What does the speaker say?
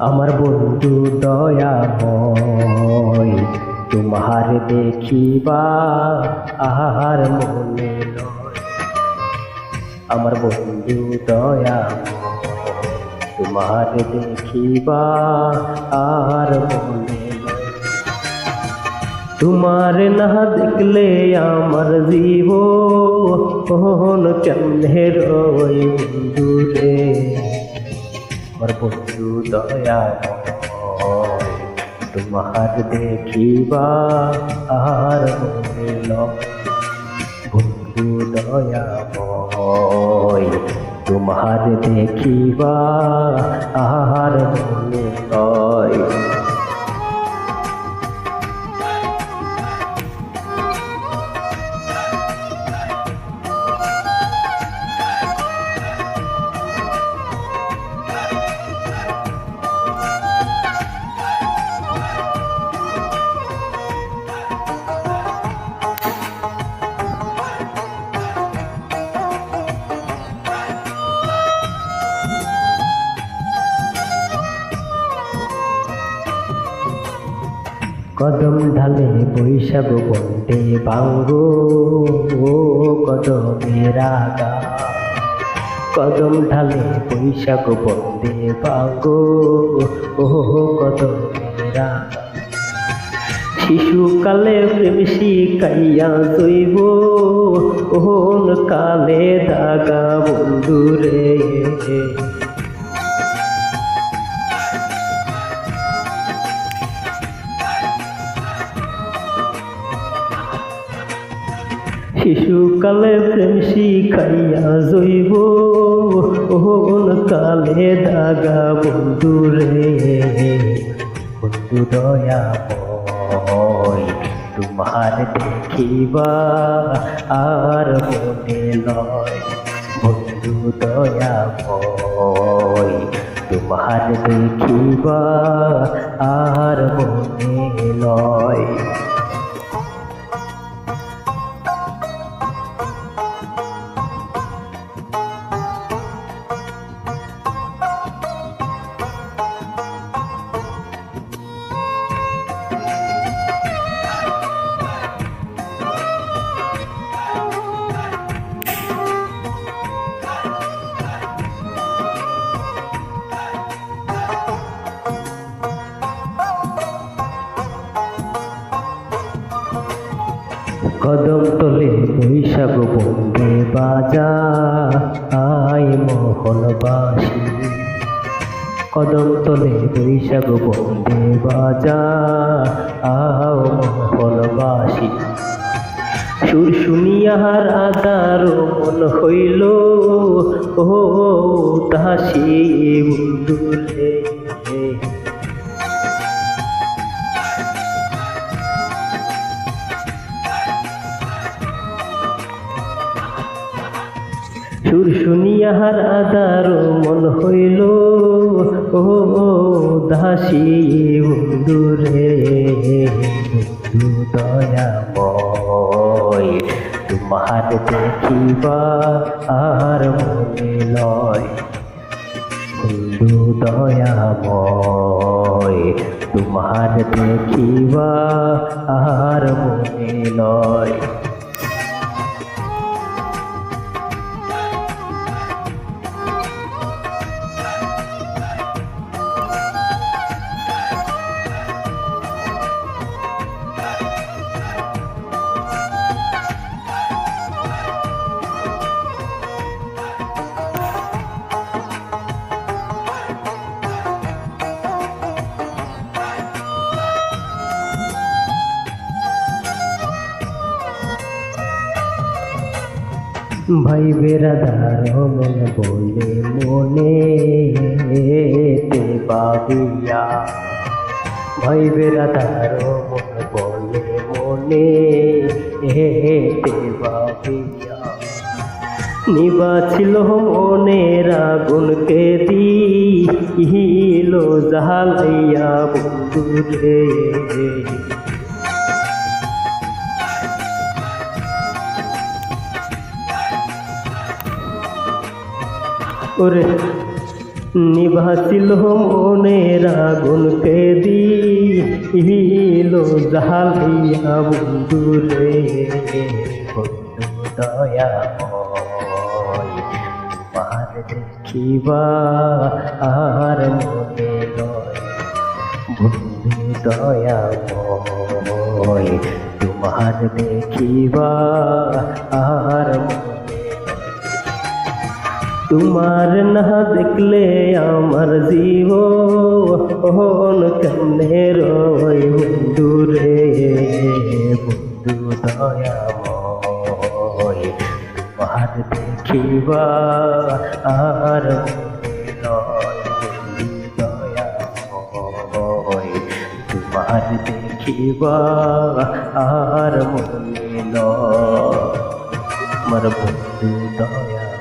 আমার বন্ধু দয়াময়, তোমার দেখিবা আর মনে লয়। আমার বন্ধু দয়াময়, তোমার দেখিবা আর মনে লয়। তোমার না দেখলে আমার জীবন কেমনে রয় বন্ধু রে। আমার বন্ধু দয়াময়, তোমার দেখিবা আর মনে লয়। বন্ধু দয়াময়, তোমার দেখিবা আর মনে লয়। কদম ঢালে বৈশাখ বন্দে বাঙ্গো কদমের আগা। কদম ঢালে বৈশাখ বন্দে বাঙ্গো কদমের আগা। শিশুকালে প্রেম শিখাইয়া জৈব কালে দাগা বন্ধু রে। শিশুকালে প্রেম শিখাইয়া জৈব কালে দাগা বন্ধু রে। বন্ধু দয়াময়, তোমার দেখিবা আর মনে লয়। বন্ধু দয়াময়, তোমার দেখিবা আর মনে লয়। কদম তলে বৈশাখ বন্দে বাজা আয় মোহনবাসী। কদম তলে বৈশাখ বন্দে বাজা আও মোহনবাসী। সুর শুনিয়ার আদার মন হইল দাসী বন্ধু রে। সুর শুনিয়ার আদার মন হইল দাসী বন্ধু রে। বন্ধু দয়াময়, তোমার দেখিবা আর মনে লয়। বন্ধু দয়াময়, তোমার দেখিবা আর মনে লয়। ভাই বেরাদার মন বলে মনে তে বাবিয়া। ভাই বেরাদার মন বলে মনে তে বাবিয়া। নিবাছিল মনের আগুনকে দিল জ্বালাইয়া বন্ধু রে। ওরে নিভাছিল মনের আগুনকে দিল জ্বালিয়া বন্ধুরে বন্ধু দয়াময় তোমার দেখিবা আর মনে রয় বন্ধু দয়াময় তোমার দেখিবা আর মনে তোমার না দেখলে আমার জীবন কেমনে রয় বন্ধু রে বন্ধু দয়াময় তোমার দেখিবা আর মনে রয় বন্ধু দয়াময় তোমার দেখিবা আর মনে রয় আমার বন্ধু দয়া